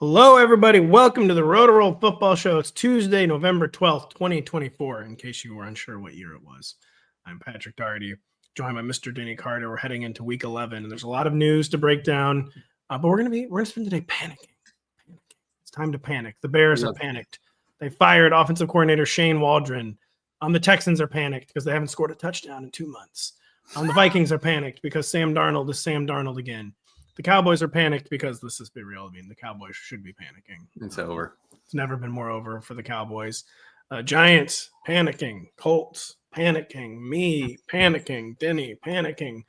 Hello, everybody. Welcome to the Rotoworld Football Show. It's Tuesday, November 12th, 2024, in case you were unsure what year it was. I'm Patrick Daugherty, joined by Mr. Denny Carter. We're heading into Week 11, and there's a lot of news to break down, but we're gonna spend today panicking. It's time to panic. The Bears are panicked. They fired offensive coordinator Shane Waldron. The Texans are panicked because they haven't scored a touchdown in 2 months. The Vikings are panicked because Sam Darnold is Sam Darnold again. The Cowboys are panicked because, let's just be real, I mean, the Cowboys should be panicking. It's over. It's never been more over for the Cowboys. Giants panicking. Colts panicking. Me panicking. Denny panicking.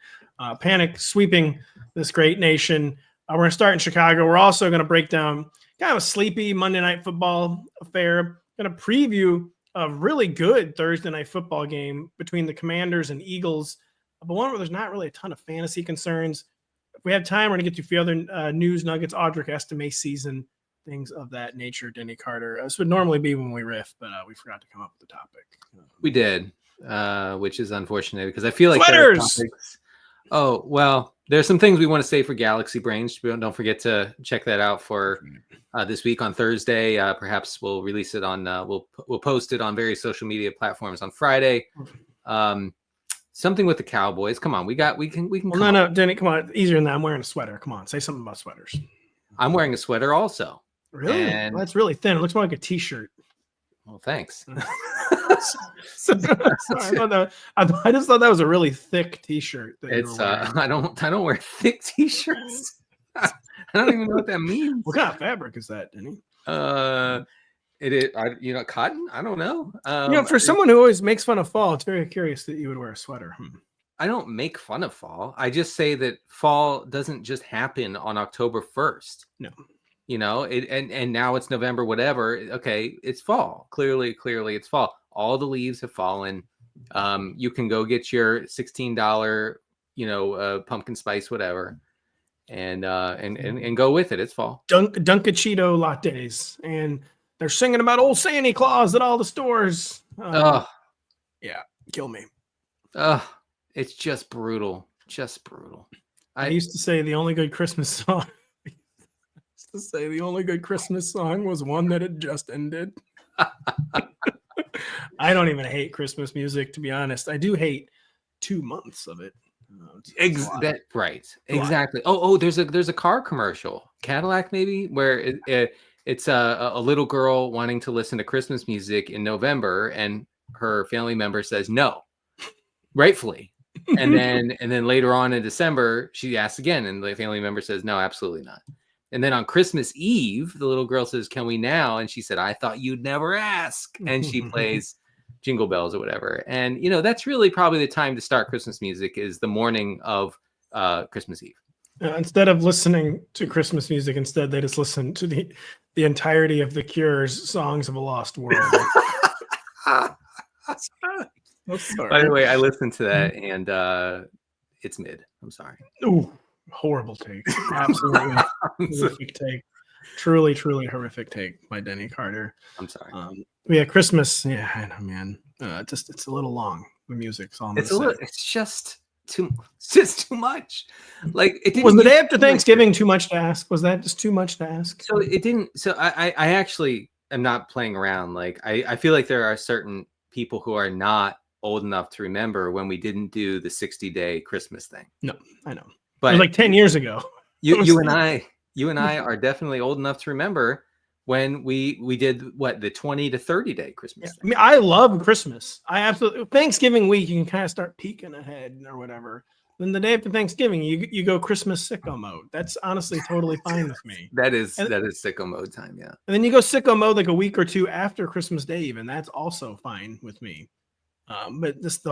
Panic sweeping this great nation. We're going to start in Chicago. We're also going to break down kind of a sleepy Monday Night Football affair. Going to preview a really good Thursday Night Football game between the Commanders and Eagles, but one where there's not really a ton of fantasy concerns. If we have time, we're going to get to a few other news nuggets, Audric estimate season, things of that nature. Denny Carter. This would normally be when we riff, but we forgot to come up with the topic. We did, which is unfortunate because I feel like sweaters. Oh, well, there's some things we want to say for Galaxy Brains. Don't forget to check that out for this week on Thursday. Perhaps we'll release it on we'll post it on various social media platforms on Friday. Something with the Cowboys. Come on, we can. Well, no, Denny, come on. Easier than that. I'm wearing a sweater. Come on, say something about sweaters. I'm wearing a sweater also. Really? And... Well, that's really thin. It looks more like a t-shirt. Well, thanks. Sorry, I just thought that was a really thick t-shirt. It's I don't wear thick t-shirts. I don't even know what that means. What kind of fabric is that, Denny? It is, cotton. I don't know. For someone who always makes fun of fall, it's very curious that you would wear a sweater. I don't make fun of fall. I just say that fall doesn't just happen on October 1st. No, and now it's November, whatever. Okay, it's fall. Clearly, it's fall. All the leaves have fallen. You can go get your $16, pumpkin spice, whatever, and go with it. It's fall. Dunkachito lattes and. They're singing about old Santa Claus at all the stores. Yeah, kill me. It's just brutal. Just brutal. I used to say the only good Christmas song. The only good Christmas song was one that had just ended. I don't even hate Christmas music, to be honest. I do hate 2 months of it. Right. Exactly. Oh, there's a car commercial, Cadillac maybe, where it's a little girl wanting to listen to Christmas music in November, and her family member says no, rightfully. And then later on in December, she asks again, and the family member says no, absolutely not. And then on Christmas Eve, the little girl says, "Can we now?" And she said, "I thought you'd never ask." And she plays Jingle Bells or whatever. And that's really probably the time to start Christmas music is the morning of Christmas Eve. Instead of listening to Christmas music, they just listen to the entirety of The Cure's "Songs of a Lost World." By the way, I listened to that, and it's mid. I'm sorry. Ooh, horrible take. Absolutely horrific take. Truly, truly horrific take by Denny Carter. I'm sorry. Christmas. Yeah, I know, man. It's a little long. The music's almost. It's just too much. Like it didn't. Was the day after Thanksgiving too much to ask? Was that just too much to ask? So it didn't. So I actually am not playing around. Like I feel like there are certain people who are not old enough to remember when we didn't do the 60-day Christmas thing. No, I know. But it was like 10 years ago. You and I are definitely old enough to remember when we did the 20 to 30 day Christmas. Yeah. I mean, I love Christmas. I absolutely Thanksgiving week you can kind of start peeking ahead or whatever. Then the day after Thanksgiving, you go Christmas sicko mode. That's honestly totally fine with me. That is sicko mode time, yeah. And then you go sicko mode like a week or two after Christmas Day, even that's also fine with me. But it's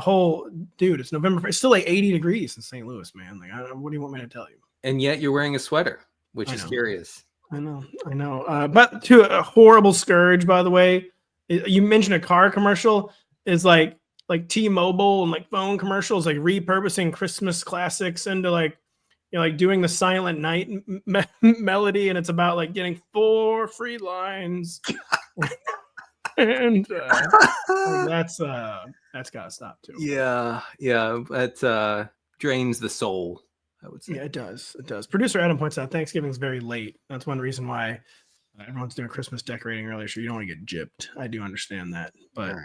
November. It's still like 80 degrees in St. Louis, man. Like, what do you want me to tell you? And yet you're wearing a sweater, which is curious. I know. But to a horrible scourge, by the way, you mentioned a car commercial is like T-Mobile and like phone commercials, like repurposing Christmas classics into like doing the Silent Night melody, and it's about like getting 4 free lines. And that's got to stop too. Yeah, that drains the soul, I would say. Yeah, it does. Producer Adam points out Thanksgiving's very late. That's one reason why Everyone's doing Christmas decorating earlier, so you don't want to get gypped. I do understand that. But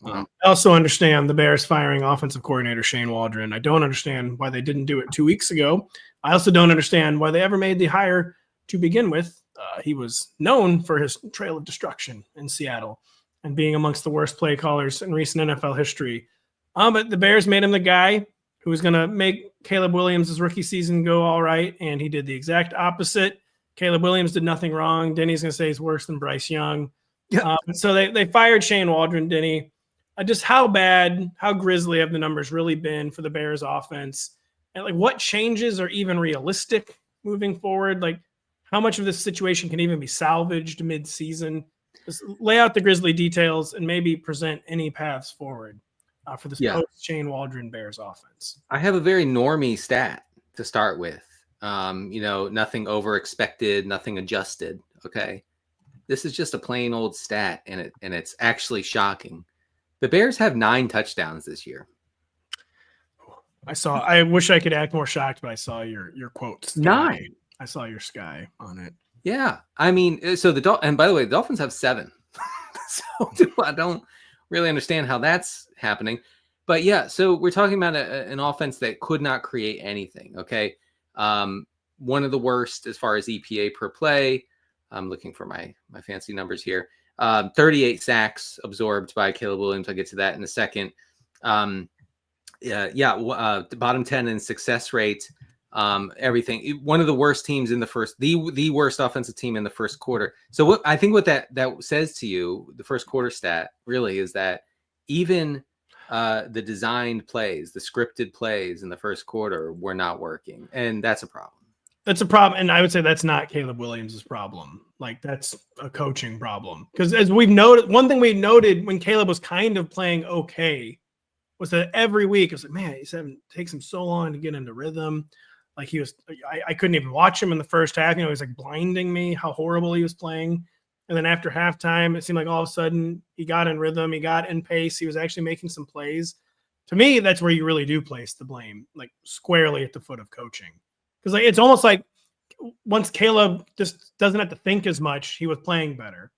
Well, I also understand the Bears firing offensive coordinator Shane Waldron. I don't understand why they didn't do it 2 weeks ago. I also don't understand why they ever made the hire to begin with. He was known for his trail of destruction in Seattle and being amongst the worst play callers in recent NFL history. But the Bears made him the guy who was going to make Caleb Williams' rookie season go all right, and he did the exact opposite. Caleb Williams did nothing wrong. Denny's going to say he's worse than Bryce Young. Yeah. So they fired Shane Waldron, Denny. Just how bad, how grisly have the numbers really been for the Bears offense? And like what changes are even realistic moving forward? Like how much of this situation can even be salvaged mid-season? Just lay out the grisly details and maybe present any paths forward for this post-Shane Waldron Bears offense. I have a very normie stat to start with. Nothing over expected, nothing adjusted. Okay. This is just a plain old stat, and it's actually shocking. The Bears have 9 touchdowns this year. I wish I could act more shocked, but I saw your quotes. 9. I saw your sky on it. Yeah. I mean, and by the way, the Dolphins have 7. So I don't really understand how that's happening. But yeah, so we're talking about an offense that could not create anything. Okay. One of the worst as far as EPA per play. I'm looking for my fancy numbers here. 38 sacks absorbed by Caleb Williams. I'll get to that in a second. The bottom 10 in success rate. Everything. One of the worst teams in the worst offensive team in the first quarter. So what that says to you, the first quarter stat really is that even the designed plays, the scripted plays in the first quarter were not working, and that's a problem. That's a problem, and I would say that's not Caleb Williams' problem. Like that's a coaching problem. Because as we've noted, one thing we noted when Caleb was kind of playing okay was that every week it was like, man, it takes him so long to get into rhythm. Like I couldn't even watch him in the first half. He was like blinding me how horrible he was playing. And then after halftime, it seemed like all of a sudden he got in rhythm, he got in pace, he was actually making some plays. To me, that's where you really do place the blame, like squarely at the foot of coaching. Because like it's almost like once Caleb just doesn't have to think as much, he was playing better.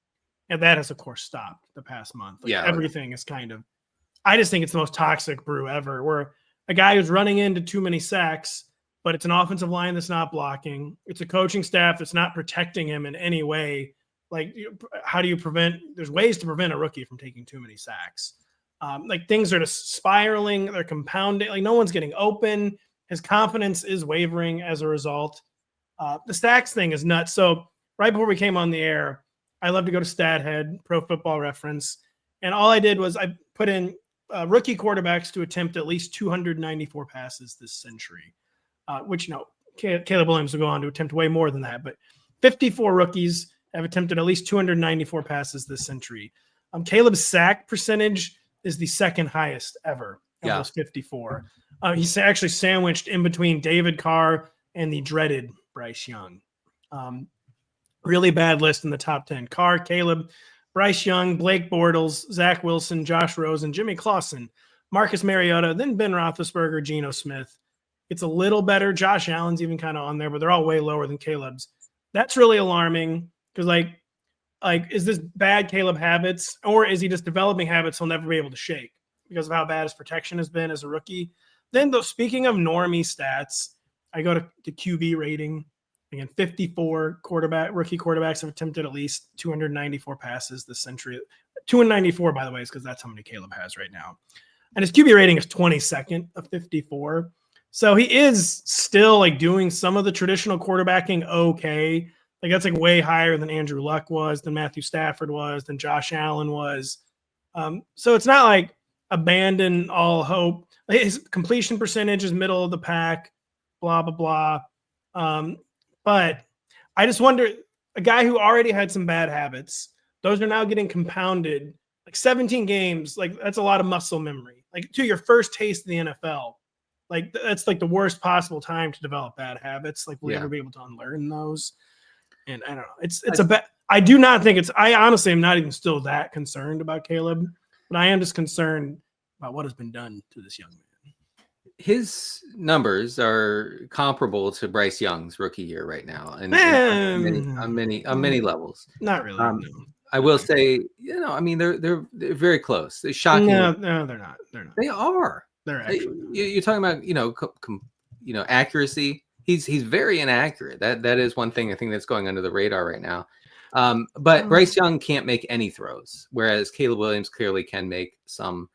And that has, of course, stopped the past month. Like everything is kind of – I just think it's the most toxic brew ever, where a guy who's running into too many sacks, but it's an offensive line that's not blocking. It's a coaching staff that's not protecting him in any way. Like, how do you prevent – there's ways to prevent a rookie from taking too many sacks. Like, things are just spiraling. They're compounding. Like, no one's getting open. His confidence is wavering as a result. The stacks thing is nuts. So right before we came on the air, I love to go to StatHead, Pro Football Reference, and all I did was I put in rookie quarterbacks to attempt at least 294 passes this century, which, Caleb Williams will go on to attempt way more than that, but 54 rookies have attempted at least 294 passes this century. Caleb's sack percentage is the second highest ever of those 54. He's actually sandwiched in between David Carr and the dreaded Bryce Young. Really bad list in the top 10. Carr, Caleb, Bryce Young, Blake Bortles, Zach Wilson, Josh Rosen, Jimmy Clausen, Marcus Mariota, then Ben Roethlisberger, Geno Smith. It's a little better. Josh Allen's even kind of on there, but they're all way lower than Caleb's. That's really alarming because, like, is this bad Caleb habits, or is he just developing habits he'll never be able to shake because of how bad his protection has been as a rookie? Then, though, speaking of normie stats, I go to QB rating. Again, 54 rookie quarterbacks have attempted at least 294 passes this century. 294, by the way, is because that's how many Caleb has right now. And his QB rating is 22nd of 54. So he is still like doing some of the traditional quarterbacking okay. Like that's like way higher than Andrew Luck was, than Matthew Stafford was, than Josh Allen was. So it's not like abandon all hope. His completion percentage is middle of the pack, blah, blah, blah. But I just wonder, a guy who already had some bad habits, those are now getting compounded. Like 17 games, like that's a lot of muscle memory. Like to your first taste of the NFL, like that's like the worst possible time to develop bad habits. Like will you ever be able to unlearn those? And I don't know. I do not think I honestly am not even still that concerned about Caleb, but I am just concerned about what has been done to this young man. his numbers are comparable to Bryce Young's rookie year right now, and on many levels. Not really. No. I will say, I mean, they're very close. They're shocking. No, they're not. They're not. They are. They're actually. You're talking about, accuracy. He's very inaccurate. That is one thing I think that's going under the radar right now. But Bryce Young can't make any throws, whereas Caleb Williams clearly can make some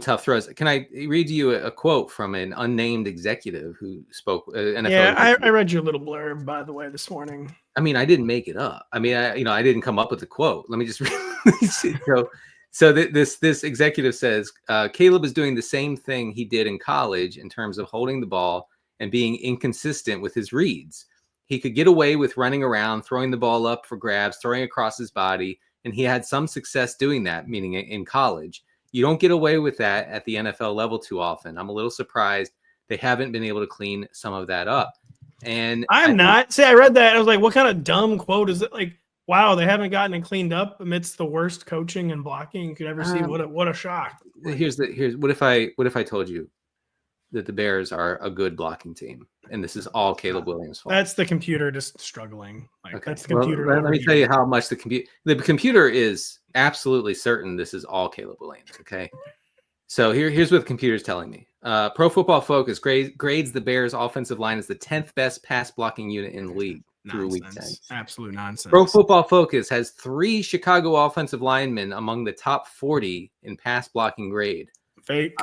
tough throws. Can I read you a quote from an unnamed executive who spoke? NFL yeah, I read your little blurb, by the way, this morning. I mean, I didn't make it up. I mean, I didn't come up with the quote. Let me just read. So this executive says, Caleb is doing the same thing he did in college in terms of holding the ball and being inconsistent with his reads. He could get away with running around, throwing the ball up for grabs, throwing across his body, and he had some success doing that, meaning in college. You don't get away with that at the NFL level too often. I'm a little surprised they haven't been able to clean some of that up. And I read that. I was like, what kind of dumb quote is it? Like, wow, they haven't gotten it cleaned up amidst the worst coaching and blocking you could ever see. What a shock. Here's what if I told you that the Bears are a good blocking team, and this is all Caleb Williams' fault? That's the computer just struggling. Like, okay. That's the computer. Let me tell you how much the computer is absolutely certain this is all Caleb Williams. Okay. So here's what the computer is telling me. Pro Football Focus grades the Bears' offensive line as the 10th best pass blocking unit in the league through week 10. Absolute nonsense. Pro Football Focus has 3 Chicago offensive linemen among the top 40 in pass blocking grade. Fake.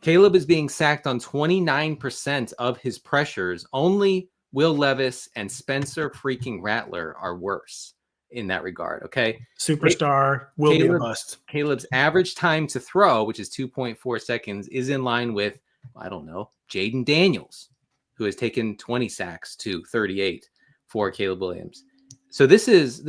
Caleb is being sacked on 29% of his pressures. Only Will Levis and Spencer freaking Rattler are worse in that regard. Okay. Superstar will be a bust. Caleb's average time to throw, which is 2.4 seconds, is in line with, I don't know, Jayden Daniels, who has taken 20 sacks to 38 for Caleb Williams. So this is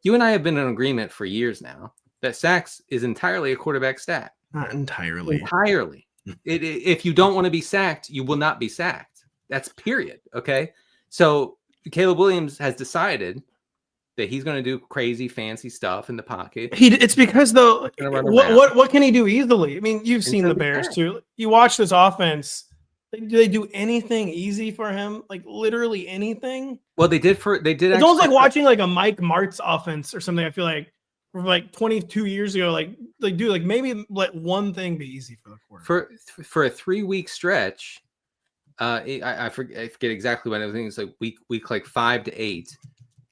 you and I have been in agreement for years now that sacks is entirely a quarterback stat. Not entirely. Entirely. If you don't want to be sacked, you will not be sacked. That's period. Okay. So Caleb Williams has decided that he's going to do crazy, fancy stuff in the pocket. It's because though, what can he do easily? I mean, you've seen the Bears too. You watch this offense. Do they do anything easy for him? Like literally anything? Well, they did. It's almost like watching like a Mike Martz offense or something. I feel like 22 years ago, like maybe let one thing be easy for the quarterback. For a 3-week stretch. I forget exactly when everything is like week like 5 to 8.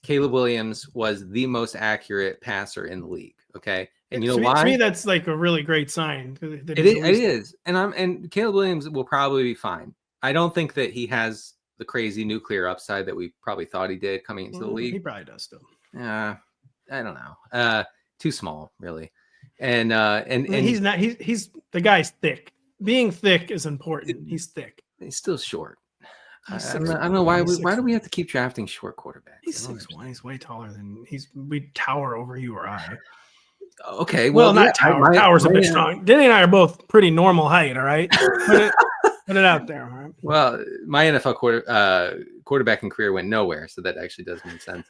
Caleb Williams was the most accurate passer in the league. Okay. And you know why? To me, that's like a really great sign. It is. And Caleb Williams will probably be fine. I don't think that he has the crazy nuclear upside that we probably thought he did coming into the league. He probably does still. I don't know. Too small, really. And he's not. He's the guy's thick. Being thick is important. He's thick. He's still short. I don't know why do we have to keep drafting short quarterbacks? He's 6'1". He's way taller than we tower over you or I. Okay, well not tower. Tower's a bit strong. Denny and I are both pretty normal height. All right, put it out there. All right. Well, my NFL quarterbacking career went nowhere, so that actually does make sense.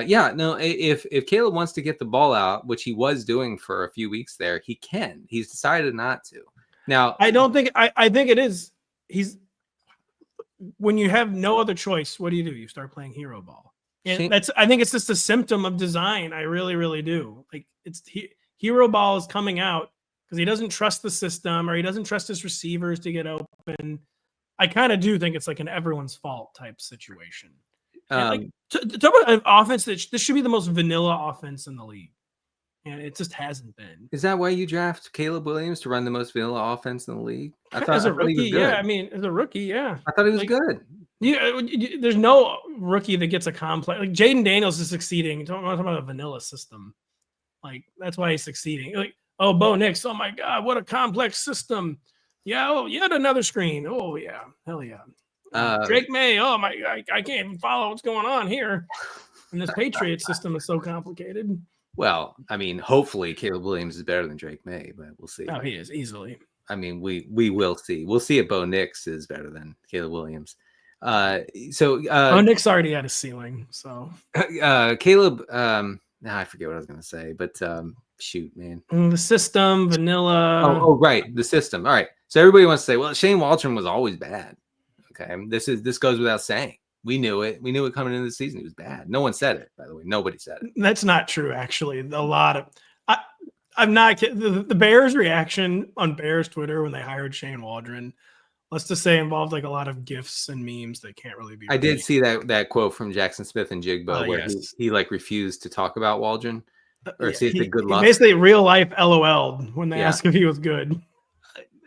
If Caleb wants to get the ball out, which he was doing for a few weeks there, he can. He's decided not to. Now, I don't think. I think it is. When you have no other choice, what do? You start playing hero ball. And I think it's just a symptom of design. I really, really do. Like hero ball is coming out because he doesn't trust the system or he doesn't trust his receivers to get open. I kind of do think it's like an everyone's fault type situation. Talk about an offense this should be the most vanilla offense in the league. And it just hasn't been. Is that why you draft Caleb Williams to run the most vanilla offense in the league? As a rookie, yeah. I mean, as a rookie, yeah. I thought he was good. There's no rookie that gets a complex. Like Jayden Daniels is succeeding. Talking about a vanilla system. Like that's why he's succeeding. Like, oh, Bo Nix. Oh my God, what a complex system. Yeah. Oh, yet another screen. Oh yeah, hell yeah. Drake May. Oh my, I can't even follow what's going on here. And this Patriot system is so complicated. Well, I mean, hopefully Caleb Williams is better than Drake May, but we'll see. Oh, he is easily. I mean, we will see. We'll see if Bo Nix is better than Caleb Williams. Bo Nix already had a ceiling. So Caleb, I forget what I was going to say, but Shoot, man. The system, vanilla. Oh, right. The system. All right. So everybody wants to say, well, Shane Waldron was always bad. Okay. This goes without saying. We knew it. We knew it coming into the season. He was bad. No one said it, by the way. Nobody said it. That's not true, actually. A lot of I'm not kidding. The Bears reaction on Bears Twitter when they hired Shane Waldron, let's just say, involved like a lot of GIFs and memes that can't really be. I did see that quote from Jackson Smith and Jigbo where yes. he like refused to talk about Waldron or see if the good luck. He basically real life LOL'd when they asked if he was good.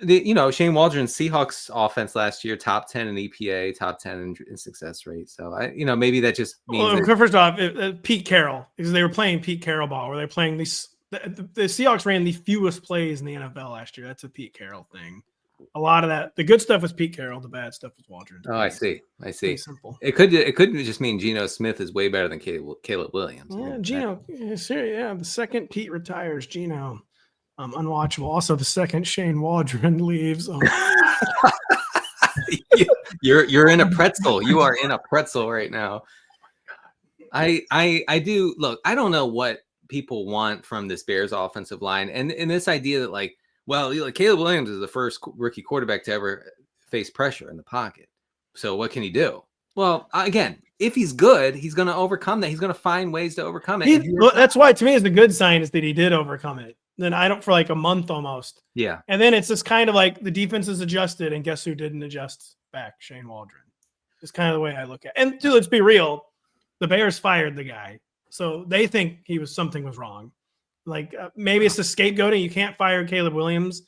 Shane Waldron's Seahawks offense last year, top 10 in EPA, top 10 in success rate. So maybe that just means first off, Pete Carroll, because they were playing Pete Carroll ball, where they're playing these. The Seahawks ran the fewest plays in the NFL last year. That's a Pete Carroll thing. A lot of that, the good stuff was Pete Carroll, the bad stuff was Waldron. Oh, I see. Simple. It could just mean Geno Smith is way better than Caleb Williams. Yeah, Geno. The second Pete retires, Geno. Unwatchable. Also, the second Shane Waldron leaves. You're in a pretzel. You are in a pretzel right now. I do look. I don't know what people want from this Bears offensive line, and this idea that like, well, Caleb Williams is the first rookie quarterback to ever face pressure in the pocket. So what can he do? Well, again, if he's good, he's going to overcome that. He's going to find ways to overcome it. That's why, to me, is the good sign is that he did overcome it. Then for like a month almost. Yeah. And then it's just kind of like the defense is adjusted, and guess who didn't adjust back? Shane Waldron. It's kind of the way I look at it. And dude, let's be real. The Bears fired the guy. So they think something was wrong. Like maybe it's the scapegoating. You can't fire Caleb Williams.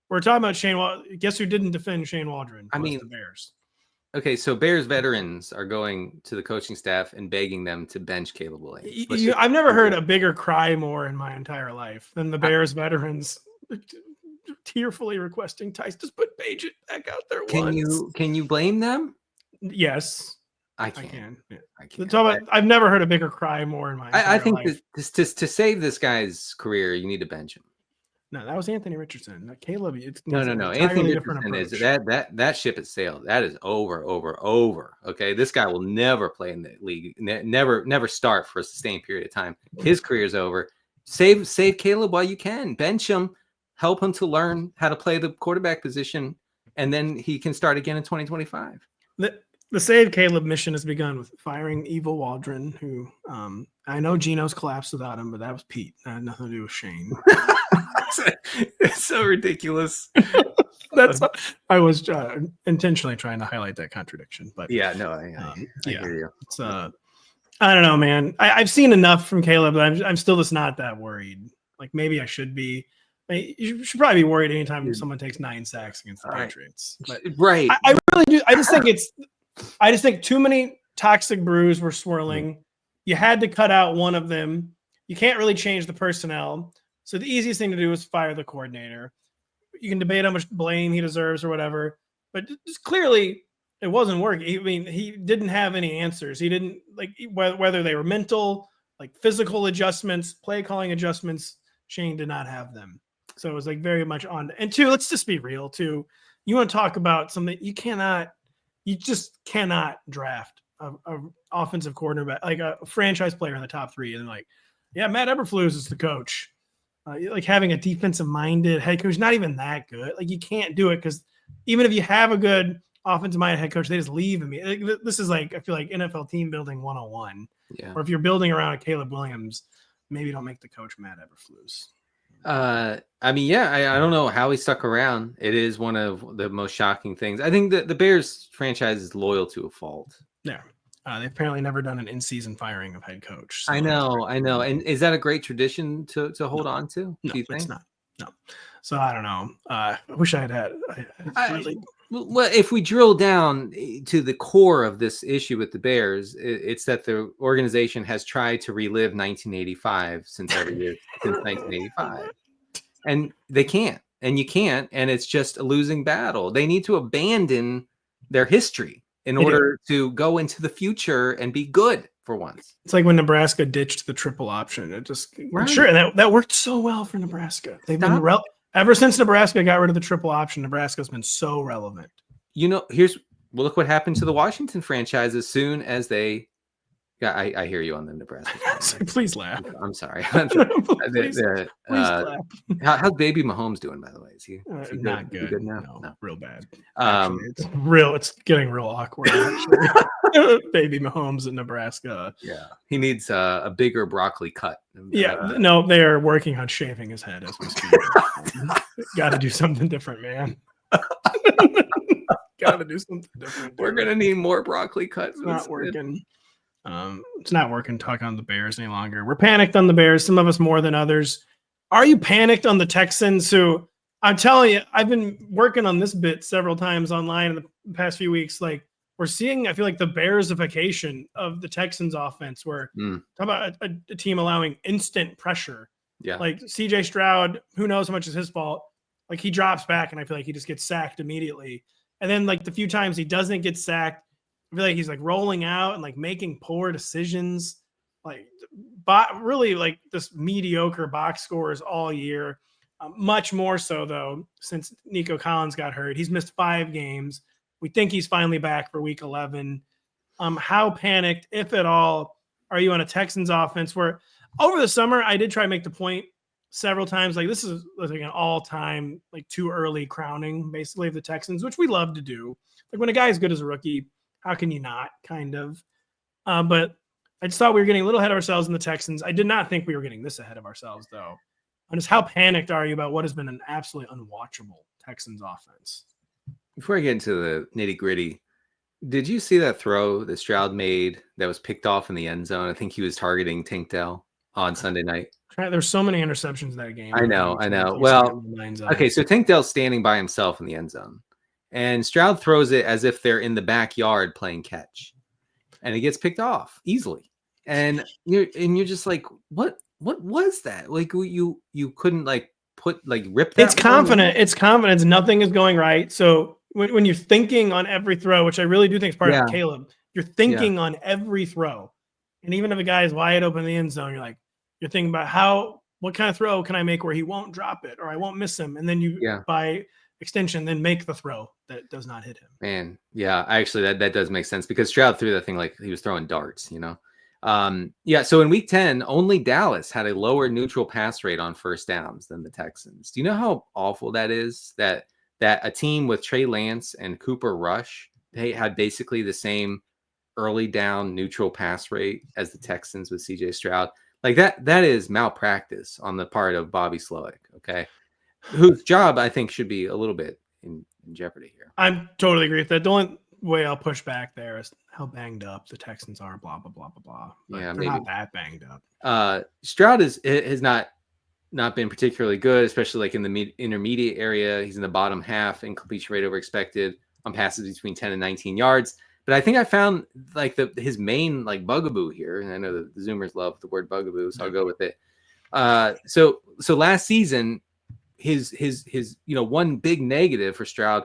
We're talking about Shane Waldron. Guess who didn't defend Shane Waldron? The Bears. Okay, so Bears veterans are going to the coaching staff and begging them to bench Caleb Williams. I've never heard a bigger cry more in my entire life than the Bears veterans tearfully requesting Tice just put Paget back out there. Can you blame them? Yes, I can. I've never heard a bigger cry more in my entire I think life. To save this guy's career, you need to bench him. No, that was Anthony Richardson. Caleb, no. Anthony Richardson is that ship has sailed. That is over. Okay, this guy will never play in the league. Never start for a sustained period of time. His career is over. Save Caleb while you can. Bench him. Help him to learn how to play the quarterback position, and then he can start again in 2025. The save Caleb mission has begun with firing Evil Waldron, who I know Geno's collapsed without him, but that was Pete. That had nothing to do with Shane. It's so ridiculous. I was intentionally trying to highlight that contradiction, but I hear you. It's I don't know, man. I've seen enough from Caleb, but I'm still just not that worried. Like maybe I should be. You should probably be worried anytime someone takes 9 sacks against the Patriots. But right. I really do. I just think too many toxic brews were swirling. You had to cut out one of them. You can't really change the personnel. So the easiest thing to do is fire the coordinator. You can debate how much blame he deserves or whatever, but just clearly it wasn't working. I mean, he didn't have any answers. He didn't whether they were mental, like physical adjustments, play calling adjustments. Shane did not have them. So it was like very much on. And two, let's just be real too. You want to talk about something you just cannot draft a offensive quarterback, like a franchise player in the top 3. And like, yeah, Matt Eberflus is the coach. Like having a defensive-minded head coach, not even that good. Like you can't do it because even if you have a good offensive-minded head coach, they just leave him. This is like, I feel like NFL team building 101. Yeah. Or if you're building around a Caleb Williams, maybe don't make the coach Matt Eberflus. I don't know how he stuck around. It is one of the most shocking things. I think that the Bears franchise is loyal to a fault. Yeah. They've apparently never done an in-season firing of head coach. So I know. And is that a great tradition to hold on to? No, do you think? It's not. No. So I don't know. I wish I had. Well, if we drill down to the core of this issue with the Bears, it's that the organization has tried to relive 1985 since 1985, and they can't, and you can't, and it's just a losing battle. They need to abandon their history in order to go into the future and be good for once. It's like when Nebraska ditched the triple option. It just sure, and that worked so well for Nebraska. They've been ever since Nebraska got rid of the triple option. Nebraska's been so relevant. Look what happened to the Washington franchise as soon as they Yeah, I hear you on the Nebraska. Please laugh. I'm sorry. Please clap. How's baby Mahomes doing, by the way? Is he not good? Good now? No, real bad. Actually, it's getting real awkward. Actually. Baby Mahomes in Nebraska. Yeah, he needs a bigger broccoli cut. No, they are working on shaving his head as we speak. Got to do something different, man. Got to do something different. We're gonna need more broccoli cuts. It's not working. It's not working. Talk on the Bears any longer. We're panicked on the Bears. Some of us more than others. Are you panicked on the Texans? Who I'm telling you, I've been working on this bit several times online in the past few weeks. Like we're seeing, I feel like the Bearsification of the Texans offense. Where talk about a team allowing instant pressure. Yeah, like CJ Stroud. Who knows how much is his fault? Like he drops back, and I feel like he just gets sacked immediately. And then like the few times he doesn't get sacked, I feel like he's like rolling out and like making poor decisions, like really like this mediocre box scores all year. Much more so though, since Nico Collins got hurt. He's missed 5 games. We think he's finally back for week 11. How panicked, if at all, are you on a Texans offense where over the summer, I did try to make the point several times, like this is like an all-time, like too early crowning basically of the Texans, which we love to do. Like when a guy is good as a rookie, how can you not, kind of? But I just thought we were getting a little ahead of ourselves in the Texans. I did not think we were getting this ahead of ourselves, though. And just how panicked are you about what has been an absolutely unwatchable Texans offense? Before I get into the nitty-gritty, did you see that throw that Stroud made that was picked off in the end zone? I think he was targeting Tank Dell on Sunday night. There's so many interceptions in that game. I know. Well, okay, so Tank Dell's standing by himself in the end zone. And Stroud throws it as if they're in the backyard playing catch, and it gets picked off easily. And you're just like, what was that? Like you couldn't like rip that. It's confident. It's confidence. Nothing is going right. So when you're thinking on every throw, which I really do think is part of Caleb, you're thinking on every throw, and even if a guy is wide open in the end zone, you're thinking about what kind of throw can I make where he won't drop it or I won't miss him, and then you by extension then make the throw that does not hit him. Man, yeah, actually that does make sense because Stroud threw that thing like he was throwing darts, So in week 10, only Dallas had a lower neutral pass rate on first downs than the Texans. Do you know how awful that is? That a team with Trey Lance and Cooper Rush, they had basically the same early down neutral pass rate as the Texans with CJ Stroud. Like that is malpractice on the part of Bobby Slowick, okay? Whose job I think should be a little bit in jeopardy here. I totally agree with that. The only way I'll push back there is how banged up the Texans are, blah, blah, blah, blah, blah. But they're not that banged up. Stroud has not been particularly good, especially like in the intermediate area. He's in the bottom half in completion rate over expected on passes between 10 and 19 yards. But I think I found like his main like bugaboo here, and I know the Zoomers love the word bugaboo, so I'll go with it. So last season, his one big negative for Stroud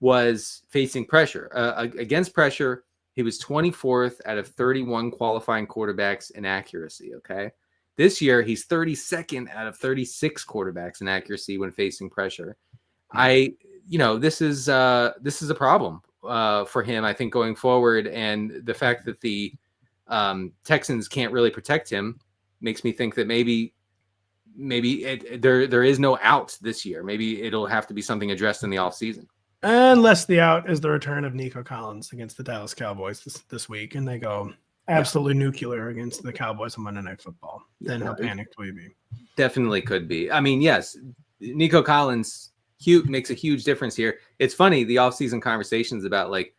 was facing pressure. Against pressure, he was 24th out of 31 qualifying quarterbacks in accuracy. Okay, this year he's 32nd out of 36 quarterbacks in accuracy when facing pressure. This is a problem for him, I think, going forward, and the fact that the Texans can't really protect him makes me think that maybe there is no out this year. Maybe it'll have to be something addressed in the offseason. Unless the out is the return of Nico Collins against the Dallas Cowboys this week, and they go absolutely nuclear against the Cowboys on Monday Night Football. Then how panicked will you be? Definitely could be. I mean, yes, Nico Collins makes a huge difference here. It's funny, the offseason conversations about like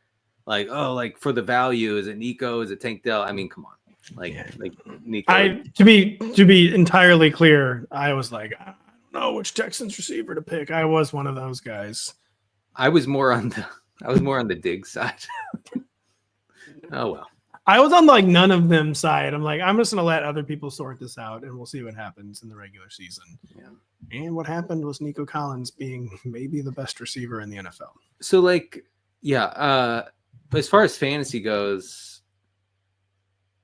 for the value, is it Nico, is it Tank Dell? I mean, come on. Like Nico. To be entirely clear, I was like, I don't know which Texans receiver to pick. I was one of those guys. I was more on the dig side. Oh well. I was on like none of them side. I'm like, I'm just gonna let other people sort this out, and we'll see what happens in the regular season. Yeah. And what happened was Nico Collins being maybe the best receiver in the NFL. So but as far as fantasy goes,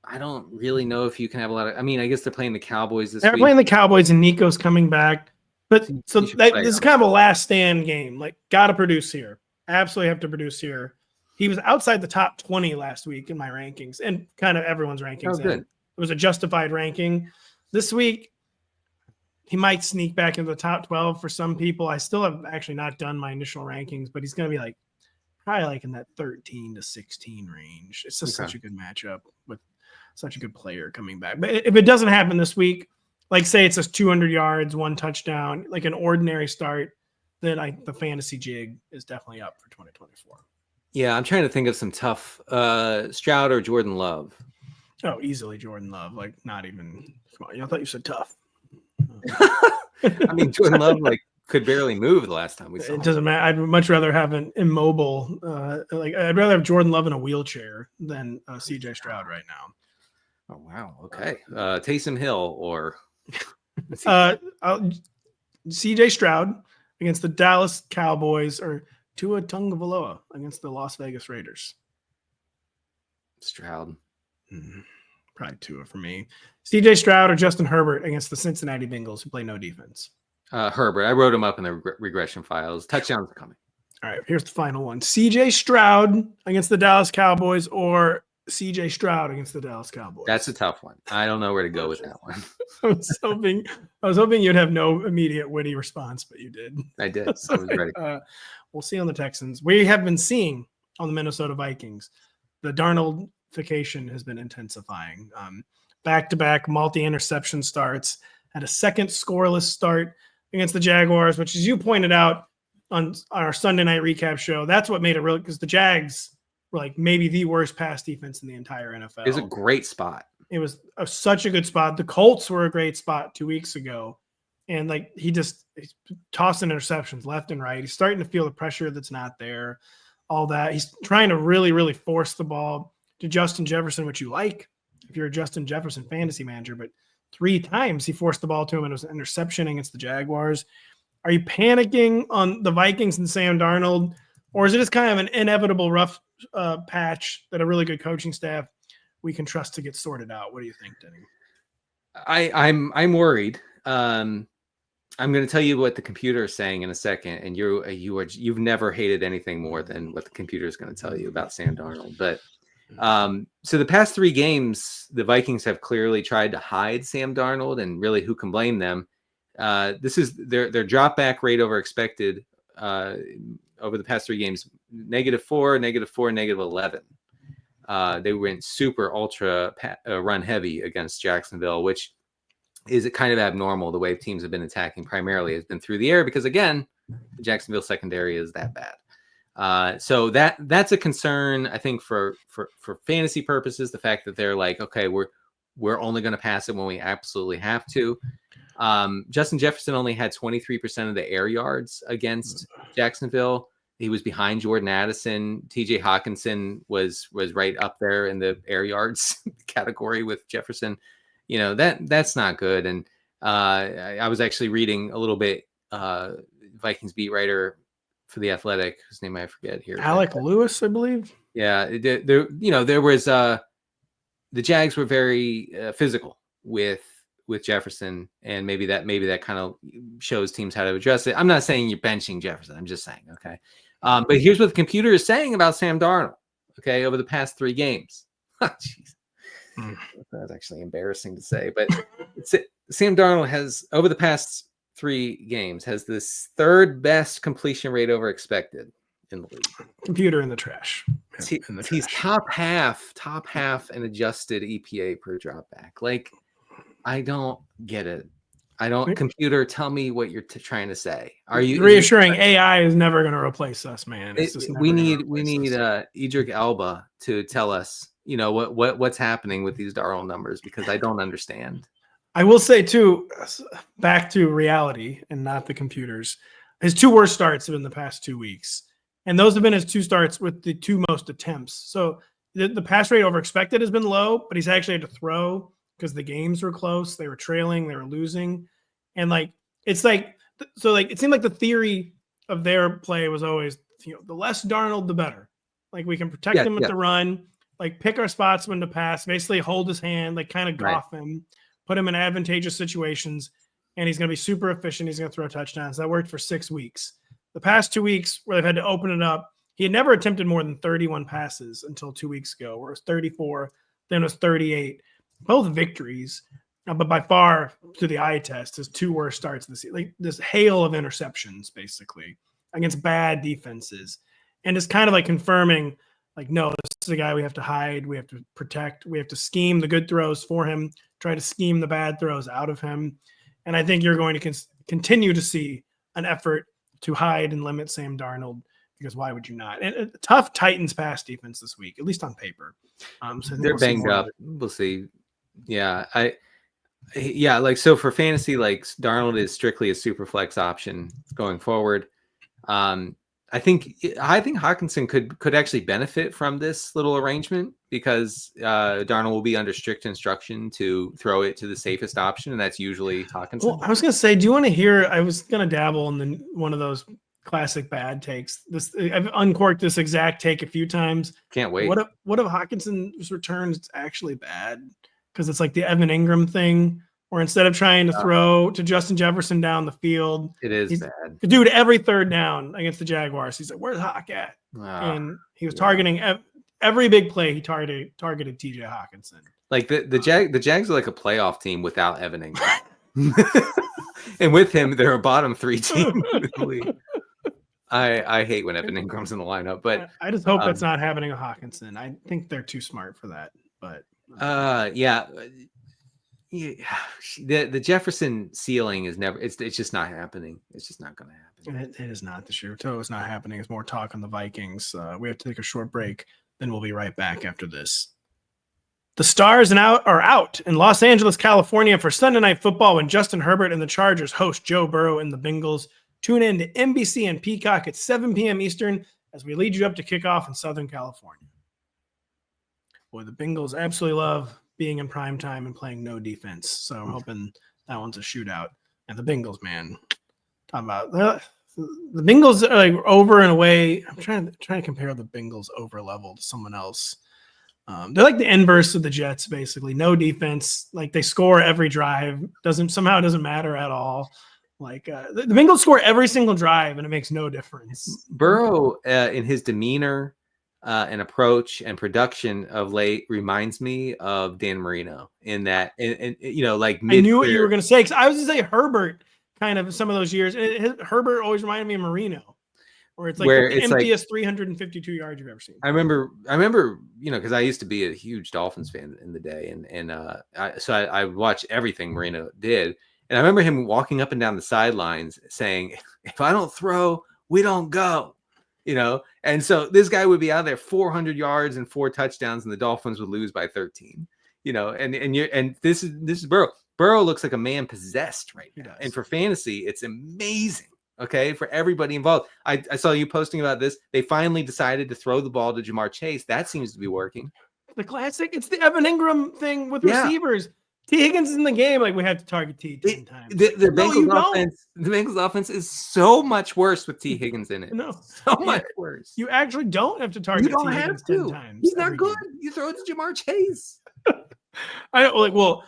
I don't really know if you can have a lot of. I mean, I guess they're playing the Cowboys this week. They're playing the Cowboys, and Nico's coming back. But this is kind of a last stand game. Like, got to produce here. Absolutely have to produce here. He was outside the top 20 last week in my rankings and kind of everyone's rankings. Oh, good. It was a justified ranking. This week, he might sneak back into the top 12 for some people. I still have actually not done my initial rankings, but he's going to be probably in that 13 to 16 range. It's just such a good matchup with such a good player coming back. But if it doesn't happen this week, say it's just 200 yards, 1 touchdown, like an ordinary start, then the fantasy jig is definitely up for 2024. Yeah, I'm trying to think of some tough Stroud or Jordan Love. Oh, easily Jordan Love. Not even. Come on, I thought you said tough. I mean, Jordan Love could barely move the last time we saw him. It doesn't matter. I'd much rather have an immobile. I'd rather have Jordan Love in a wheelchair than CJ Stroud right now. Oh wow. Okay. Taysom Hill or CJ Stroud against the Dallas Cowboys or Tua Tagovailoa against the Las Vegas Raiders. Stroud. Probably Tua for me. CJ Stroud or Justin Herbert against the Cincinnati Bengals who play no defense. Herbert. I wrote him up in the regression files. Touchdowns are coming. All right. Here's the final one. CJ Stroud against the Dallas Cowboys or CJ Stroud against the Dallas Cowboys. That's a tough one. I don't know where to go with that one. I was hoping you'd have no immediate witty response, but you did. I did. I was ready. We'll see on the Texans. We have been seeing on the Minnesota Vikings, the Darnoldification has been intensifying. Back-to-back multi-interception starts. Had a second scoreless start against the Jaguars, which, as you pointed out on our Sunday night recap show, that's what made it real, because the Jags were maybe the worst pass defense in the entire NFL. It was a great spot. It was such a good spot. The Colts were a great spot 2 weeks ago. And he's tossing interceptions left and right. He's starting to feel the pressure that's not there, all that. He's trying to really, really force the ball to Justin Jefferson, which you like if you're a Justin Jefferson fantasy manager. But 3 times he forced the ball to him, and it was an interception against the Jaguars. Are you panicking on the Vikings and Sam Darnold, or is it just kind of an inevitable rough patch that a really good coaching staff we can trust to get sorted out? What do you think, Denny? I'm worried. I'm going to tell you what the computer is saying in a second, and you've never hated anything more than what the computer is going to tell you about Sam Darnold. But so the past 3 games, the Vikings have clearly tried to hide Sam Darnold, and really, who can blame them? This is their drop back rate over expected over the past 3 games: -4, -4, -11. They went super ultra run heavy against Jacksonville, which is it kind of abnormal. The way teams have been attacking primarily has been through the air because, again, the Jacksonville secondary is that bad. So that's a concern, I think, for fantasy purposes. The fact that they're okay, we're only going to pass it when we absolutely have to. Justin Jefferson only had 23% of the air yards against Jacksonville. He was behind Jordan Addison. TJ Hawkinson was right up there in the air yards category with Jefferson. That's not good. And I was actually reading a little bit, Vikings beat writer for The Athletic, whose name I forget here. Alec Lewis, I believe. Yeah. There was the Jags were very physical with Jefferson, and maybe that kind of shows teams how to address it. I'm not saying you're benching Jefferson. I'm just saying, okay. But here's what the computer is saying about Sam Darnold, okay, over the past 3 games. Jeez. That's actually embarrassing to say, but Sam Darnold has, over the past 3 games, has this 3rd best completion rate over expected in the league. Computer in the trash. He's top half and adjusted EPA per drop back. I don't get it. I don't. Computer, tell me what you're trying to say. Are you reassuring? AI is never going to replace us, man. We need Idris Elba to tell us, what's happening with these Darnold numbers, because I don't understand. I will say too, back to reality and not the computers. His 2 worst starts have been the past 2 weeks, and those have been his 2 starts with the 2 most attempts. So the pass rate over expected has been low, but he's actually had to throw because the games were close. They were trailing, they were losing. And it seemed like the theory of their play was always, the less Darnold, the better. We can protect him at the run, pick our spots when to pass, basically hold his hand, kind of golf him, put him in advantageous situations, and he's going to be super efficient. He's going to throw touchdowns. That worked for 6 weeks. The past 2 weeks where they've had to open it up, He had never attempted more than 31 passes until 2 weeks ago, where it was 34, then it was 38. Both victories, but by far, to the eye test, his 2 worst starts of the season. Like this hail of interceptions, basically, against bad defenses. And it's kind of like confirming, like, no, this is a guy we have to hide, we have to protect, we have to scheme the good throws for him, try to scheme the bad throws out of him. And I think you're going to continue to see an effort to hide and limit Sam Darnold, because why would you not? And a tough Titans pass defense this week, at least on paper. So they're banged up. We'll see. Yeah, like, so for fantasy, like, Darnold is strictly a super flex option going forward. I think Hawkinson could actually benefit from this little arrangement, because Darnold will be under strict instruction to throw it to the safest option, and that's usually Hawkinson. Well, I was going to say, do you want to hear? I was going to dabble in one of those classic bad takes. I've uncorked this exact take a few times. Can't wait. What if Hawkinson's returns actually bad? Because it's like the Evan Ingram thing, where instead of trying to throw to Justin Jefferson down the field, it is bad. Dude, every third down against the Jaguars, he's like, "Where's Hawk at?" And he was targeting every big play. He targeted TJ Hawkinson. Like the Jags are like a playoff team without Evan Ingram, and with him, they're a bottom 3 team in the league. I hate when Evan Ingram's in the lineup, but I just hope that's not happening to Hawkinson. I think they're too smart for that. But the Jefferson ceiling is never. It's just not happening. It's just not going to happen. It is not this year. So it's not happening. It's more talk on the Vikings. We have to take a short break. Then we'll be right back after this. The Stars are out in Los Angeles, California for Sunday Night Football when Justin Herbert and the Chargers host Joe Burrow and the Bengals. Tune in to NBC and Peacock at 7 p.m. Eastern as we lead you up to kickoff in Southern California. Boy, the Bengals absolutely love being in prime time and playing no defense. So I'm hoping that one's a shootout. And the Bengals, man, talking about the Bengals are like over and away. I'm trying to compare the Bengals over level to someone else. They're like the inverse of the Jets, basically. No defense. Like they score every drive. Doesn't matter at all. Like the Bengals score every single drive, and it makes no difference. Burrow, in his demeanor and approach and production of late, reminds me of Dan Marino in that, and like I knew what you were going to say, because I was going to say Herbert. Kind of some of those years, Herbert always reminded me of Marino, where it's like the emptiest 352 yards you've ever seen. I remember, because I used to be a huge Dolphins fan in the day, so I watched everything Marino did. And I remember him walking up and down the sidelines saying, "If I don't throw, we don't go." And so this guy would be out there 400 yards and 4 touchdowns, and the Dolphins would lose by 13. And this is Burrow. Burrow looks like a man possessed right now. And for fantasy, it's amazing. Okay, for everybody involved. I saw you posting about this. They finally decided to throw the ball to Jamar Chase. That seems to be working. The classic. It's the Evan Ingram thing with receivers. T. Higgins is in the game. Like, we have to target T 10 times. The Bengals offense is so much worse with T. Higgins in it. No, so much worse. You actually don't have to target T. Higgins 10 times. He's not good. You throw it to Jamar Chase. I don't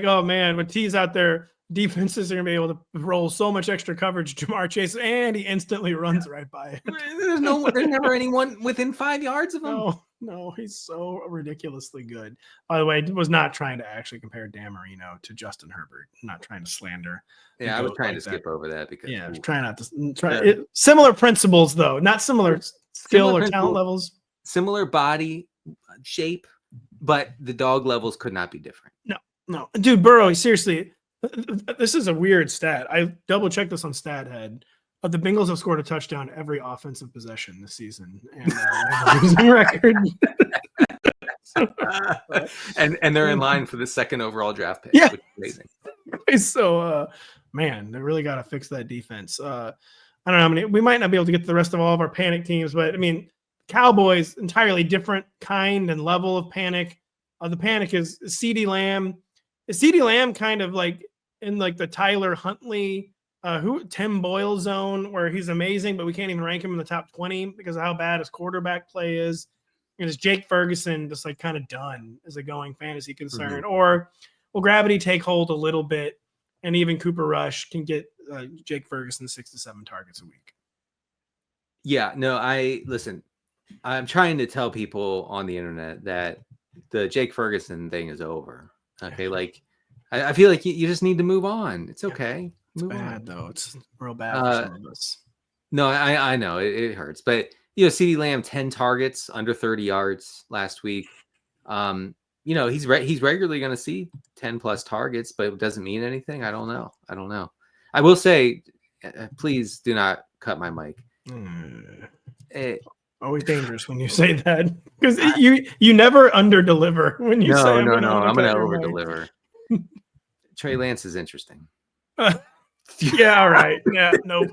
oh man, when T's out there, defenses are gonna be able to roll so much extra coverage to Jamar Chase, and he instantly runs right by it. There's never anyone within 5 yards of him. No, he's so ridiculously good. By the way, I was not trying to actually compare Dan Marino to Justin Herbert. I'm not trying to slander. Yeah, I was trying to skip over that because try not to try. Similar principles, though, not similar skill or talent levels. Similar body shape, but the dog levels could not be different. No, dude, Burrow, seriously, this is a weird stat. I double checked this on StatHead. The Bengals have scored a touchdown every offensive possession this season, and a losing record. and they're in line for the second overall draft pick. Yeah, which is amazing. So, man, they really got to fix that defense. I don't know how many. We might not be able to get to the rest of all of our panic teams, but I mean, Cowboys, entirely different kind and level of panic. The panic is CeeDee Lamb. Is CeeDee Lamb kind of like in like the Tyler Huntley, Tim Boyle zone, where he's amazing, but we can't even rank him in the top 20 because of how bad his quarterback play is? And is Jake Ferguson just like kind of done as a going fantasy concern? Mm-hmm. Or will gravity take hold a little bit, and even Cooper Rush can get Jake Ferguson 6 to 7 targets a week? Yeah, no, listen. I'm trying to tell people on the internet that the Jake Ferguson thing is over. Okay, like I feel like you just need to move on. It's okay. It's move bad on. though. It's real bad for some of us. No, I know it hurts, but CeeDee Lamb 10 targets under 30 yards last week. He's regularly going to see 10 plus targets, but it doesn't mean anything. I don't know. I will say, please do not cut my mic. Always dangerous when you say that, because you never under deliver when you say I'm going to over deliver. Trey Lance is interesting. Yeah, all right. Yeah, nope.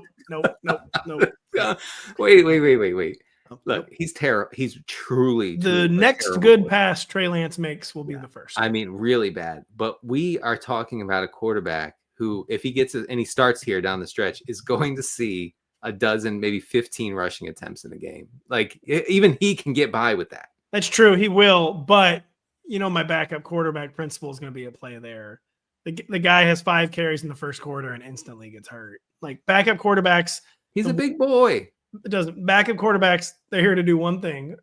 Wait. Look, he's terrible. He's truly the next good pass Trey Lance makes will be the first. I mean, really bad. But we are talking about a quarterback who, if he gets and he starts here down the stretch, is going to see a dozen, maybe 15 rushing attempts in a game. Like even he can get by with that. That's true. He will. But my backup quarterback principle is going to be a play there. The guy has 5 carries in the first quarter and instantly gets hurt. Like backup quarterbacks, he's a big boy. It doesn't. Backup quarterbacks, they're here to do one thing.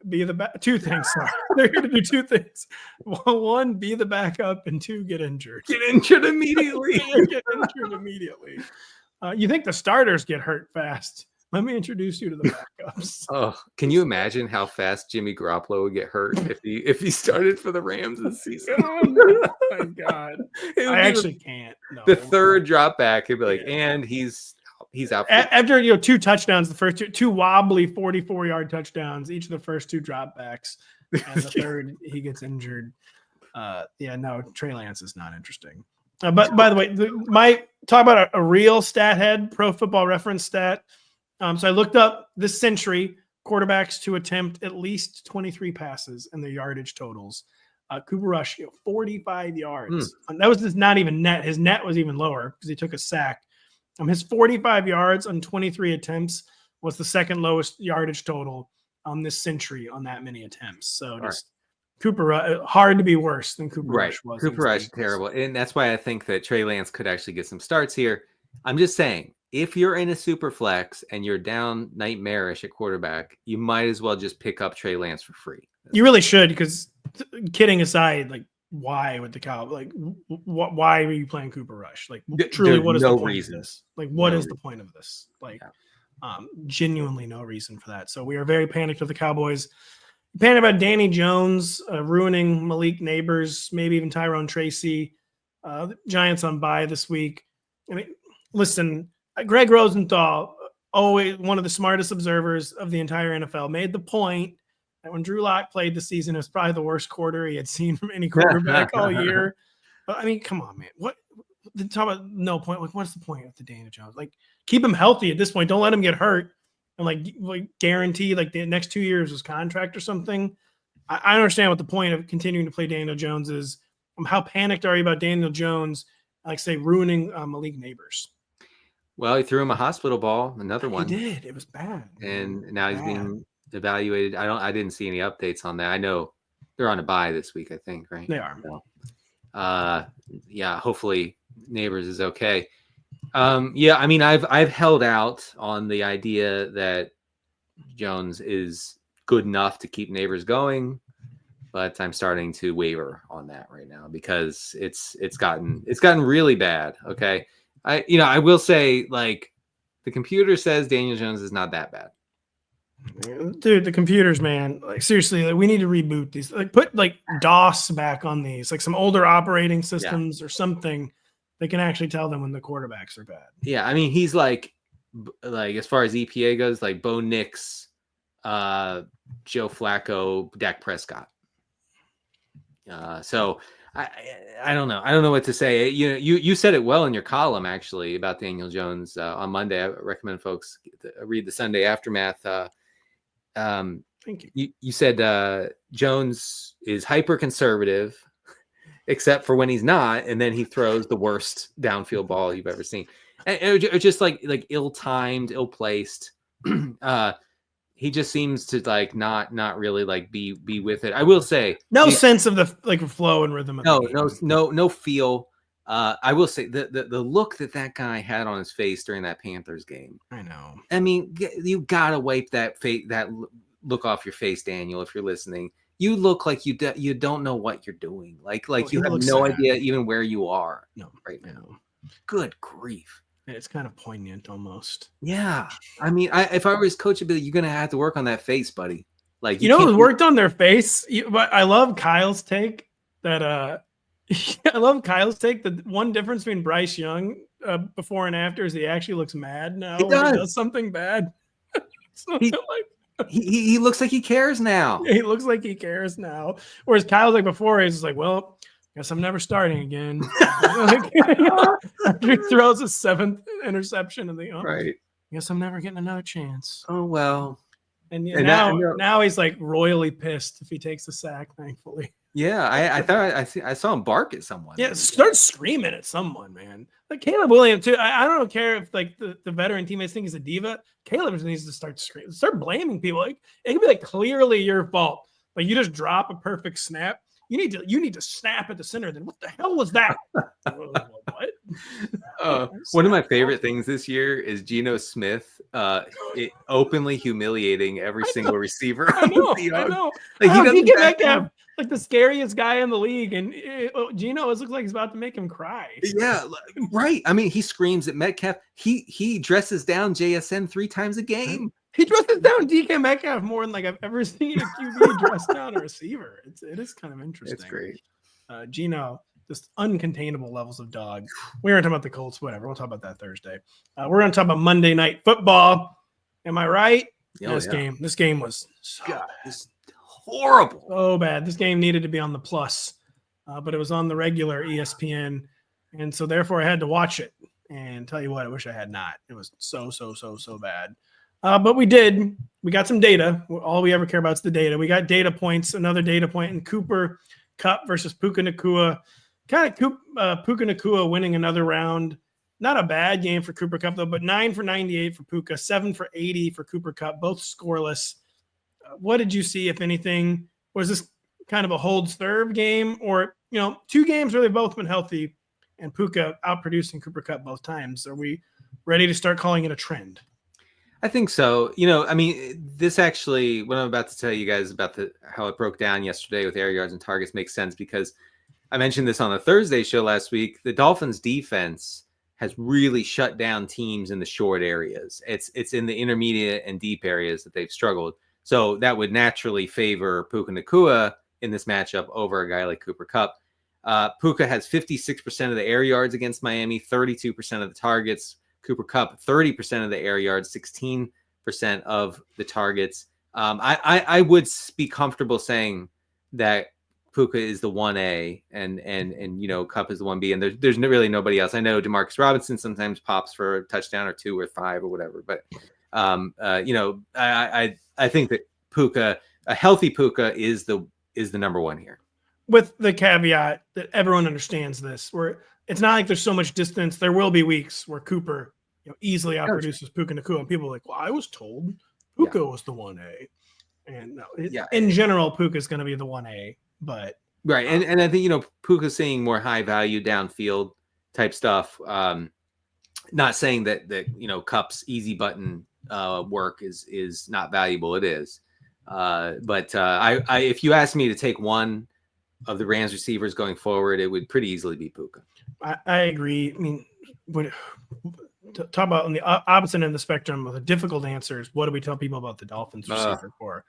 Two things. Sorry. They're here to do 2 things. 1, be the backup, and 2, get injured. Get injured immediately. You think the starters get hurt fast? Let me introduce you to the backups. Oh, can you imagine how fast Jimmy Garoppolo would get hurt if he started for the Rams this season? Oh my God. I actually can't. No. The third drop back, he'd be like, and he's out. After 2 touchdowns, the first 2 wobbly 44-yard touchdowns, each of the first 2 dropbacks, and the third he gets injured. Trey Lance is not interesting. But by the way, talk about a real stat head, Pro Football Reference stat. So I looked up this century quarterbacks to attempt at least 23 passes and their yardage totals. Cooper Rush, 45 yards. That was just not even net. His net was even lower because he took a sack. His 45 yards on 23 attempts was the second lowest yardage total on this century on that many attempts. So just Cooper Rush, hard to be worse than Cooper Rush was. Cooper Rush, terrible. And that's why I think that Trey Lance could actually get some starts here. I'm just saying, if you're in a super flex and you're down nightmarish at quarterback, you might as well just pick up Trey Lance for free. You really should, because kidding aside, like, why with the Cowboys? Like, why are you playing Cooper Rush? Like, truly, what is the point of this? Like, what is the point of this? Like, genuinely no reason for that. So we are very panicked with the Cowboys. Panicked about Danny Jones ruining Malik Neighbors, maybe even Tyrone Tracy. The Giants on bye this week. I mean, listen, Greg Rosenthal, always one of the smartest observers of the entire NFL, made the point that when Drew Lock played the season, it was probably the worst quarter he had seen from any quarterback all year. But I mean, come on, man. What? Talk about no point. Like, what's the point of the Daniel Jones? Like, keep him healthy at this point. Don't let him get hurt, and like guarantee like the next 2 years his contract or something. I understand what the point of continuing to play Daniel Jones is. How panicked are you about Daniel Jones? Like, say, ruining Malik Neighbors. Well, he threw him a hospital ball, another one. He did. It was bad. And now he's being evaluated. I didn't see any updates on that. I know they're on a bye this week, I think, right? They are. So, hopefully Neighbors is okay. I mean, I've held out on the idea that Jones is good enough to keep Neighbors going, but I'm starting to waver on that right now because it's gotten really bad. Okay. I will say, like, the computer says Daniel Jones is not that bad. Dude, the computers, man. Like, seriously, like, we need to reboot these. Like, put like DOS back on these, like some older operating systems or something that can actually tell them when the quarterbacks are bad. Yeah, I mean, he's like as far as EPA goes, like Bo Nix, Joe Flacco, Dak Prescott. So I don't know. I don't know what to say. You said it well in your column, actually, about Daniel Jones on Monday. I recommend folks read the Sunday Aftermath. Thank you. You said Jones is hyper conservative, except for when he's not, and then he throws the worst downfield ball you've ever seen. And it just like ill-timed, ill-placed. He just seems to like not really like be with it. I will say no sense of the like flow and rhythm. Of no feel. I will say the look that guy had on his face during that Panthers game. I know. I mean, you gotta wipe that face, that look off your face, Daniel, if you're listening. You look like you don't know what you're doing. Like you have no idea even where you are right now. Good grief. It's kind of poignant almost. Yeah. I mean, if I were his coach, I'd be like, you're going to have to work on that face, buddy. Like, you know, it worked on their face. But I love Kyle's take that, the one difference between Bryce Young before and after is he actually looks mad now. He does something bad. He looks like he cares now. He looks like he cares now. Whereas Kyle's like before, he's just like, well, guess I'm never starting again. After he throws his 7th interception in the right. Guess I'm never getting another chance. Oh well. And now he's like royally pissed if he takes the sack, thankfully. Yeah, I saw him bark at someone. Yeah, start screaming at someone, man. Like Caleb Williams too. I don't care if like the veteran teammates think he's a diva. Caleb needs to start screaming, start blaming people. Like it can be like clearly your fault. Like you just drop a perfect snap. You need to snap at the center. Then what the hell was that? What? One of my favorite things this year is Geno Smith openly humiliating every single receiver. I know. Like he can make him like the scariest guy in the league, and Geno looks like he's about to make him cry. Yeah, right. I mean, he screams at Metcalf. He dresses down JSN 3 times a game. He dresses down DK Metcalf more than like I've ever seen a QB dress down a receiver. It is kind of interesting. It's great. Geno, just uncontainable levels of dog. We weren't talking about the Colts, whatever. We'll talk about that Thursday. We're going to talk about Monday Night Football. Am I right? This game was horrible. So bad. This game needed to be on the plus, but it was on the regular ESPN, and so therefore I had to watch it. And tell you what, I wish I had not. It was so bad. But we did. We got some data. All we ever care about is the data. We got data points. Another data point in Cooper Kupp versus Puka Nacua. Puka Nacua winning another round. Not a bad game for Cooper Kupp, though, but 9 for 98 for Puka, 7 for 80 for Cooper Kupp, both scoreless. What did you see, if anything? Was this kind of a hold-serve game? Or, 2 games where they've both been healthy and Puka outproducing Cooper Kupp both times? Are we ready to start calling it a trend? I think so. I mean, this actually, what I'm about to tell you guys about how it broke down yesterday with air yards and targets makes sense because I mentioned this on the Thursday show last week. The Dolphins defense has really shut down teams in the short areas. It's in the intermediate and deep areas that they've struggled. So that would naturally favor Puka Nacua in this matchup over a guy like Cooper Kupp. Puka has 56% of the air yards against Miami, 32% of the targets. Cooper Kupp, 30% of the air yards, 16% of the targets. I would be comfortable saying that Puka is the 1A and Kupp is the 1B, and there's really nobody else. I know Demarcus Robinson sometimes pops for a touchdown or 2 or 5 or whatever, but I think that Puka, a healthy Puka, is the number 1 here. With the caveat that everyone understands this, where it's not like there's so much distance. There will be weeks where Cooper easily outproduces Puka Nacua, and people are like, well, I was told Puka was the 1A. And no, in general, Puka is going to be the 1A. But right, and I think Puka's seeing more high value downfield type stuff. Not saying that Kupp's easy button work is not valuable. It is, but I if you ask me to take one of the Rams receivers going forward, it would pretty easily be Puka. I agree. I mean, to talk about on the opposite end of the spectrum with the difficult answers, what do we tell people about the Dolphins receiver core?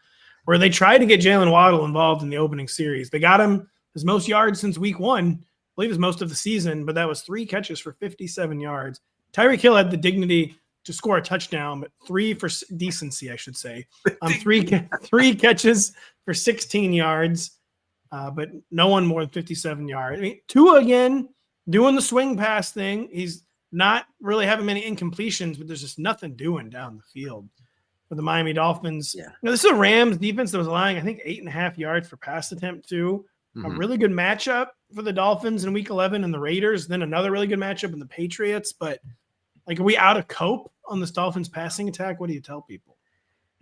Where they tried to get Jaylen Waddle involved in the opening series. They got him his most yards since week 1, I believe his most of the season, but that was 3 catches for 57 yards. Tyreek Hill had the dignity to score a touchdown, but 3 for decency, I should say. 3 catches for 16 yards, but no one more than 57 yards. I mean, Tua again doing the swing pass thing. He's not really having many incompletions, but there's just nothing doing down the field for the Miami Dolphins. Yeah. This is a Rams defense that was allowing, I think, 8.5 yards per pass attempt too. A really good matchup for the Dolphins in week 11 and the Raiders. Then another really good matchup in the Patriots. But are we out of cope on this Dolphins passing attack? What do you tell people?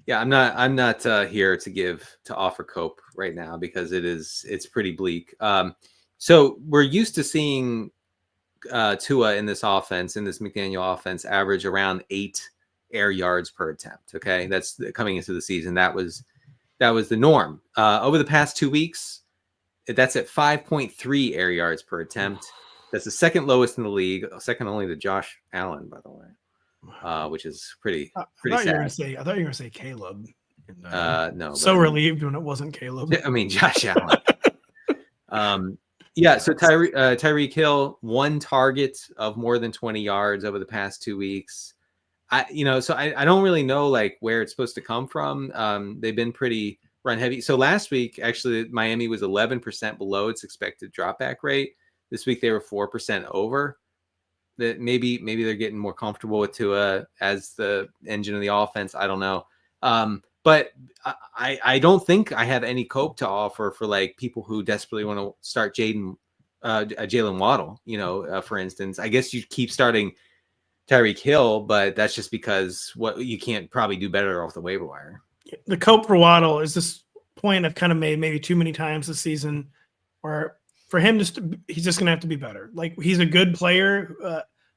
Yeah, I'm not here to offer cope right now because it's pretty bleak. So we're used to seeing Tua in this offense, in this McDaniel offense, average around 8 air yards per attempt. Okay, that's coming into the season. That was that was the norm. Over the past 2 weeks, that's at 5.3 air yards per attempt. That's the second lowest in the league, second only to Josh Allen, by the way, which is pretty sad. I thought you were going to say Caleb. No. So relieved when it wasn't Caleb. I mean, Josh Allen. So Tyreek Hill, 1 target of more than 20 yards over the past 2 weeks. I don't really know like where it's supposed to come from. They've been pretty run heavy. So last week, actually, Miami was 11% below its expected drop back rate. This week they were 4% over. That maybe they're getting more comfortable with Tua as the engine of the offense. I don't know. But I don't think I have any cope to offer for like people who desperately want to start Jaylen Waddle, for instance. I guess you keep starting Tyreek Hill, but that's just because you can't probably do better off the waiver wire. The cope for Waddle is this point I've kind of made maybe too many times this season, where for him he's just going to have to be better. Like he's a good player,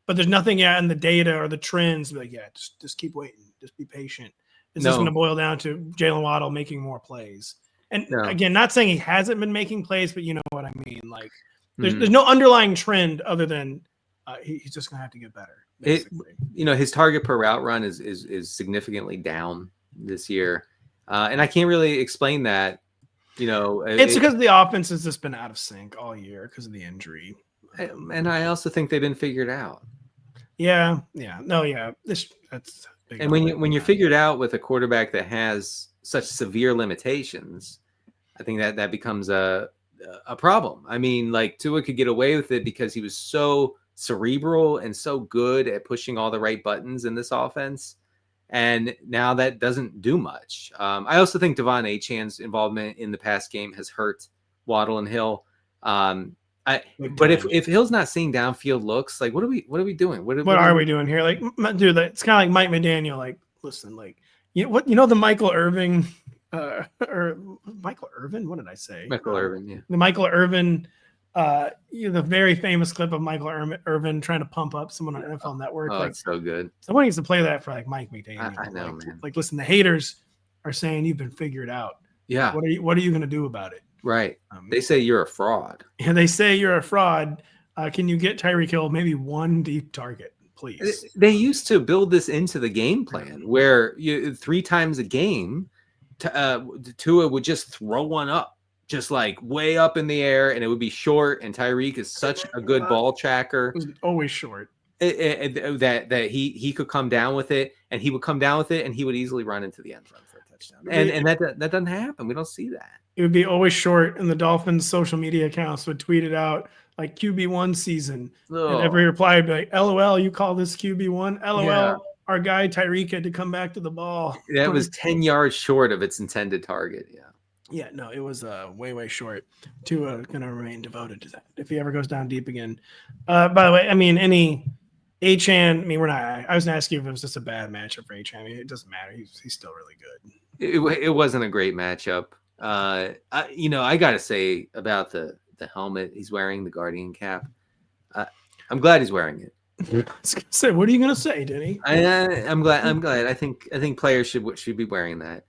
but there's nothing yet in the data or the trends. Like, just keep waiting, just be patient. It's just going to boil down to Jaylen Waddle making more plays. And again, not saying he hasn't been making plays, but you know what I mean. Like there's no underlying trend other than he's just going to have to get better. His target per route run is significantly down this year. And I can't really explain that. It's because the offense has just been out of sync all year because of the injury. And I also think they've been figured out. Yeah. That's and when you're figured out with a quarterback that has such severe limitations, I think that becomes a problem. I mean, like Tua could get away with it because he was so cerebral and so good at pushing all the right buttons in this offense. And now that doesn't do much. I also think Devon Achan's involvement in the pass game has hurt Waddle and Hill. But if Hill's not seeing downfield looks, like what are we doing? What are we doing here? Like, dude, it's kind of like Mike McDaniel. Like, listen, like the Michael Irvin, or Michael Irvin? What did I say? Michael Irvin, yeah. The Michael Irvin, the very famous clip of Michael Irvin trying to pump up someone on NFL Network. Oh, it's so good. Someone needs to play that for like Mike McDaniel. I know, man. Like, listen, the haters are saying you've been figured out. Yeah. What are you going to do about it? Right. They say you're a fraud. Yeah, they say you're a fraud. Can you get Tyreek Hill maybe 1 deep target, please? They used to build this into the game plan where 3 times a game, Tua would just throw one up. Just like way up in the air, and it would be short. And Tyreek is such a good ball tracker. It was always short. That he could come down with it, and he would come down with it, and he would easily run into the end zone for a touchdown. And that doesn't happen. We don't see that. It would be always short, and the Dolphins' social media accounts would tweet it out like QB1 season. And every reply would be like, "LOL, you call this QB1? LOL, our guy Tyreek had to come back to the ball." That was 10 yards short of its intended target. Yeah. Yeah, no, it was way short. Tua going to remain devoted to that if he ever goes down deep again. By the way, I mean, any Achane, I mean, we're not. I was going to ask you if it was just a bad matchup for Achane. I mean, it doesn't matter. He's still really good. It wasn't a great matchup. I got to say about the helmet he's wearing, the Guardian cap. I'm glad he's wearing it. So, what are you going to say, Denny? I'm glad. I think players should be wearing that.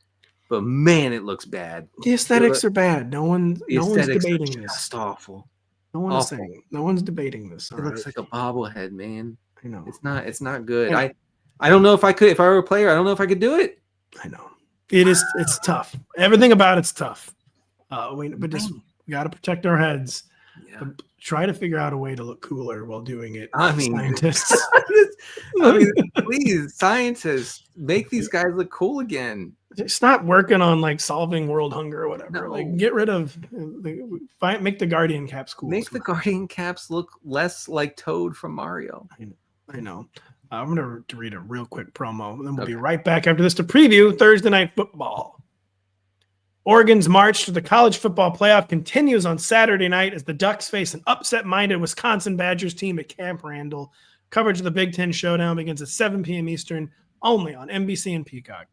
But man, it looks bad. The aesthetics are bad. No one's debating this. Just awful. No one's saying. No one's debating this. It looks like a bobblehead, man. I know. It's not good. I don't know if I could. If I were a player, I don't know if I could do it. I know. It's tough. Everything about it's tough. But just we got to protect our heads. Yeah. Try to figure out a way to look cooler while doing it. I mean, scientists. Please, scientists, make these guys look cool again. Stop working on like solving world hunger or whatever. No. Like, get rid of, make the Guardian caps cool. Make the Guardian caps look less like Toad from Mario. I know. I'm going to read a real quick promo, and then we'll be right back after this to preview Thursday Night Football. Oregon's march to the college football playoff continues on Saturday night as the Ducks face an upset-minded Wisconsin Badgers team at Camp Randall. Coverage of the Big Ten Showdown begins at 7 p.m. Eastern, only on NBC and Peacock.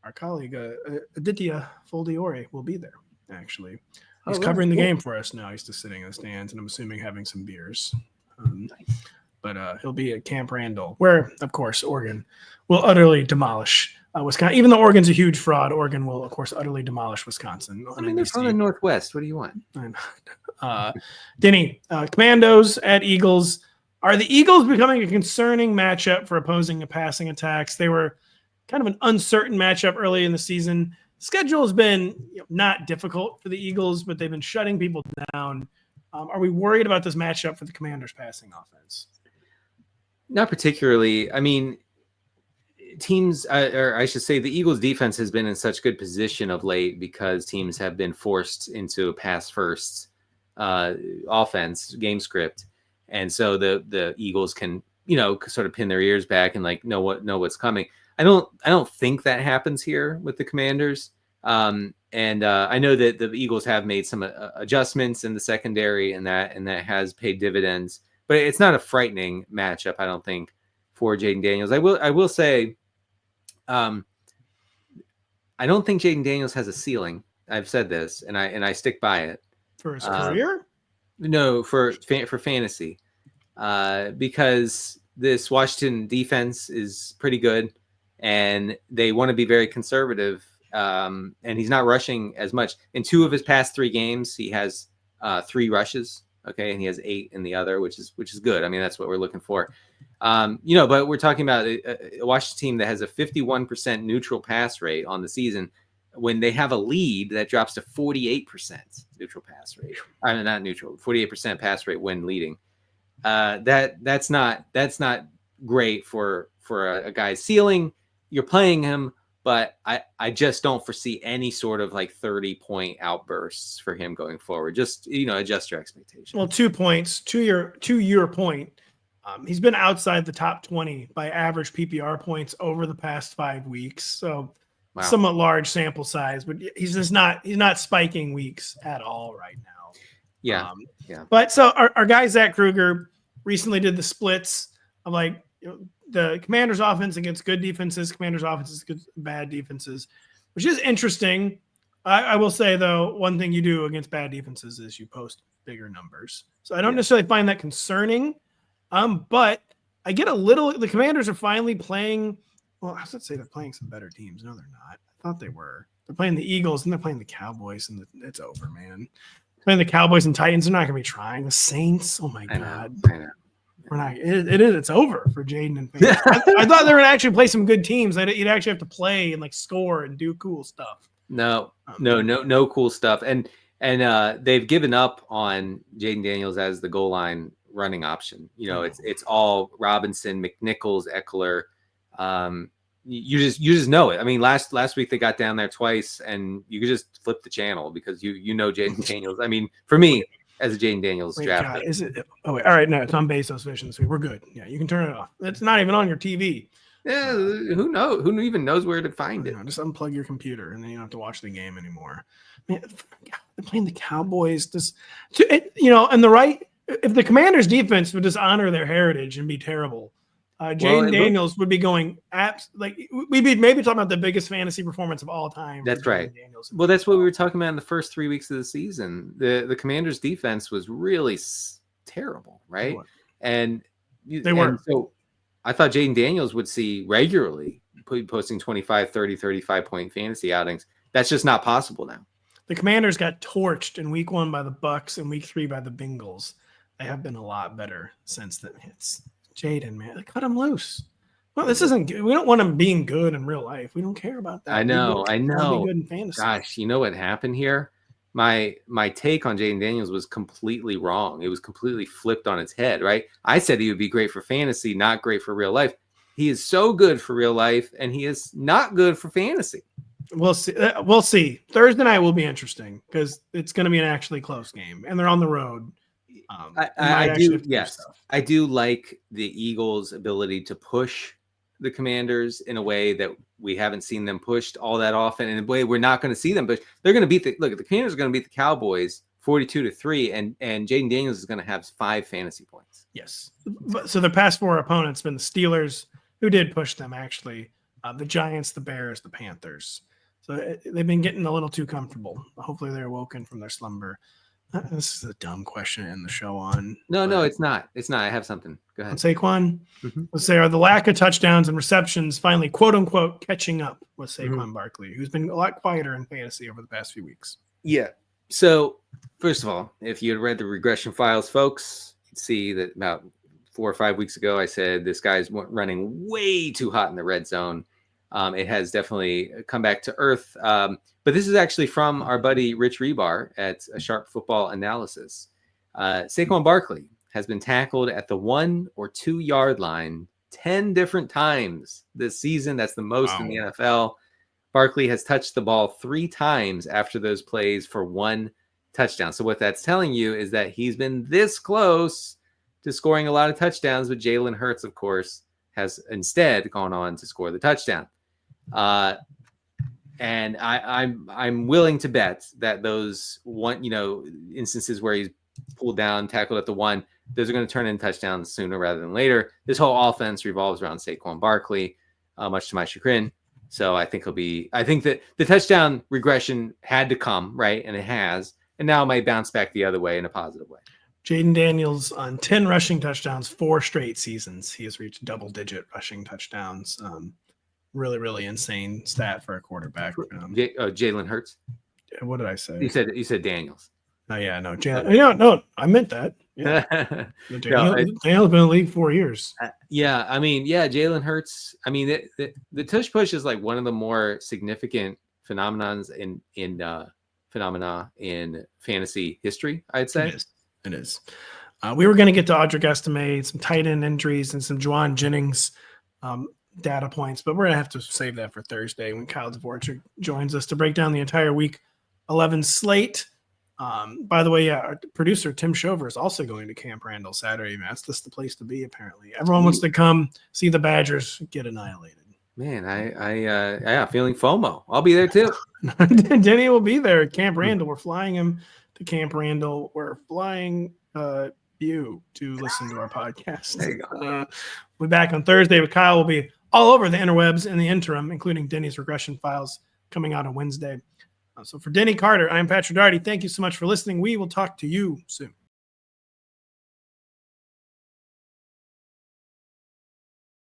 Our colleague, Aditya Foldiore, will be there, actually. He's covering the game for us now. He's just sitting in the stands, and I'm assuming having some beers. But he'll be at Camp Randall, where, of course, Oregon will utterly demolish Wisconsin. Even though Oregon's a huge fraud, Oregon will, of course, utterly demolish Wisconsin. I mean, they're from the Northwest. What do you want? Denny, Commandos at Eagles. Are the Eagles becoming a concerning matchup for opposing passing attacks? They were kind of an uncertain matchup early in the season. Schedule has been not difficult for the Eagles, but they've been shutting people down. Are we worried about this matchup for the Commanders' passing offense? Not particularly. I mean, teams, or I should say the Eagles defense has been in such good position of late because teams have been forced into a pass first offense game script. And so the Eagles can, sort of pin their ears back and like know what's coming. I don't think that happens here with the Commanders. And I know that the Eagles have made some adjustments in the secondary and that has paid dividends, but it's not a frightening matchup, I don't think, for Jayden Daniels. I will say, I don't think Jayden Daniels has a ceiling. I've said this, and I stick by it. For his career? No, for fantasy, because this Washington defense is pretty good, and they want to be very conservative. And he's not rushing as much. In 2 of his past 3 games, he has 3 rushes. Okay, and he has 8 in the other, which is good. I mean, that's what we're looking for. But we're talking about a Washington team that has a 51% neutral pass rate on the season. When they have a lead, that drops to 48% neutral pass rate. I mean, not neutral, 48% pass rate when leading. That's not great for a guy's ceiling. You're playing him, but I just don't foresee any sort of like 30-point outbursts for him going forward. Just adjust your expectations. Well, 2 points to your point. He's been outside the top 20 by average PPR points over the past 5 weeks. So wow. Somewhat large sample size, but he's not spiking weeks at all right now. Yeah. But so our guy, Zach Kruger, recently did the splits of like, the Commanders offense against good defenses, Commanders offenses against bad defenses, which is interesting. I will say, though, one thing you do against bad defenses is you post bigger numbers. So I don't necessarily find that concerning. But I get the Commanders are finally playing. Well, I should say they're playing some better teams. No, they're not. I thought they were. They're playing the Eagles and they're playing the Cowboys, and it's over, man. Playing the Cowboys and Titans, they're not going to be trying. The Saints, oh my God. I know. We're not. It is. It's over for Jayden and Faith. I thought they were going to actually play some good teams. You'd actually have to play and like score and do cool stuff. No cool stuff. And they've given up on Jayden Daniels as the goal line running option. It's all Robinson, McNichols, Eckler. You just know it. I mean, last week they got down there twice, and you could just flip the channel because Jayden Daniels. I mean, for me as a Jayden Daniels draft, is it? Oh wait, all right, no, it's on Bezos Vision this week. We're good. Yeah, you can turn it off. It's not even on your TV. Yeah, who knows? Who even knows where to find it? Just unplug your computer, and then you don't have to watch the game anymore. Man, they're playing the Cowboys. And the right. If the Commanders' defense would just honor their heritage and be terrible, Jayden Daniels would be going we'd be maybe talking about the biggest fantasy performance of all time. That's right. Well, that's what we were talking about in the first 3 weeks of the season. The Commanders' defense was really terrible, right? And they were. So I thought Jayden Daniels would see regularly posting 25, 30, 35-point fantasy outings. That's just not possible now. The Commanders got torched in week 1 by the Bucs and week 3 by the Bengals. They have been a lot better since then. It's Jayden, man. They cut him loose. Well, this isn't good. We don't want him being good in real life. We don't care about that. I know. Be good in fantasy. Gosh, you know what happened here? My take on Jayden Daniels was completely wrong. It was completely flipped on its head, right? I said he would be great for fantasy, not great for real life. He is so good for real life, and he is not good for fantasy. We'll see. We'll see. Thursday night will be interesting because it's going to be an actually close game, and they're on the road. I do like the Eagles' ability to push the Commanders in a way that we haven't seen them pushed all that often, in a way we're not going to see them. But they're going to beat the Commanders are going to beat the Cowboys 42-3, and Jayden Daniels is going to have 5 fantasy points. Yes. So their past 4 opponents have been the Steelers, who did push them actually, the Giants, the Bears, the Panthers. So they've been getting a little too comfortable. Hopefully they're awoken from their slumber. This is a dumb question in the show on. No, it's not. It's not. I have something. Go On ahead. Saquon. Let's say, are the lack of touchdowns and receptions finally, quote unquote, catching up with Saquon Barkley, who's been a lot quieter in fantasy over the past few weeks? Yeah. So, first of all, if you had read the regression files, folks, you'd see that about 4 or 5 weeks ago, I said this guy's running way too hot in the red zone. It has definitely come back to earth. But this is actually from our buddy Rich Rebar at a Sharp Football Analysis. Saquon Barkley has been tackled at the 1 or 2 yard line 10 different times this season. That's the most in the NFL. Barkley has touched the ball 3 times after those plays for 1 touchdown. So what that's telling you is that he's been this close to scoring a lot of touchdowns, but Jalen Hurts, of course, has instead gone on to score the touchdown. And I'm willing to bet that those instances where he's pulled down, tackled at the 1, those are going to turn into touchdowns sooner rather than later. This whole offense revolves around Saquon Barkley, much to my chagrin. So I think that the touchdown regression had to come, right? And it has, and now it might bounce back the other way in a positive way. Jayden Daniels on 10 rushing touchdowns, 4 straight seasons. He has reached double-digit rushing touchdowns. Really, really insane stat for a quarterback. Jalen Hurts. What did I say? You said Daniels. Oh yeah, no, no, I meant that. Yeah, Daniel's been in the league 4 years. Jalen Hurts. I mean, the tush push is like one of the more significant phenomena in fantasy history, I'd say. It is. We were going to get to Audric Estime, some tight end injuries, and some Juwan Jennings data points, but we're going to have to save that for Thursday when Kyle Dvorak joins us to break down the entire Week 11 slate. By the way, our producer Tim Shover is also going to Camp Randall Saturday. That's just the place to be, apparently. Everyone wants to come see the Badgers get annihilated. Man, I feeling FOMO. I'll be there too. Denny will be there at Camp Randall. We're flying him to Camp Randall. We're flying you to listen to our podcast. There you go. We'll be back on Thursday, but Kyle will be all over the interwebs in the interim, including Denny's regression files coming out on Wednesday. So for Denny Carter, I'm Patrick Daugherty. Thank you so much for listening. We will talk to you soon.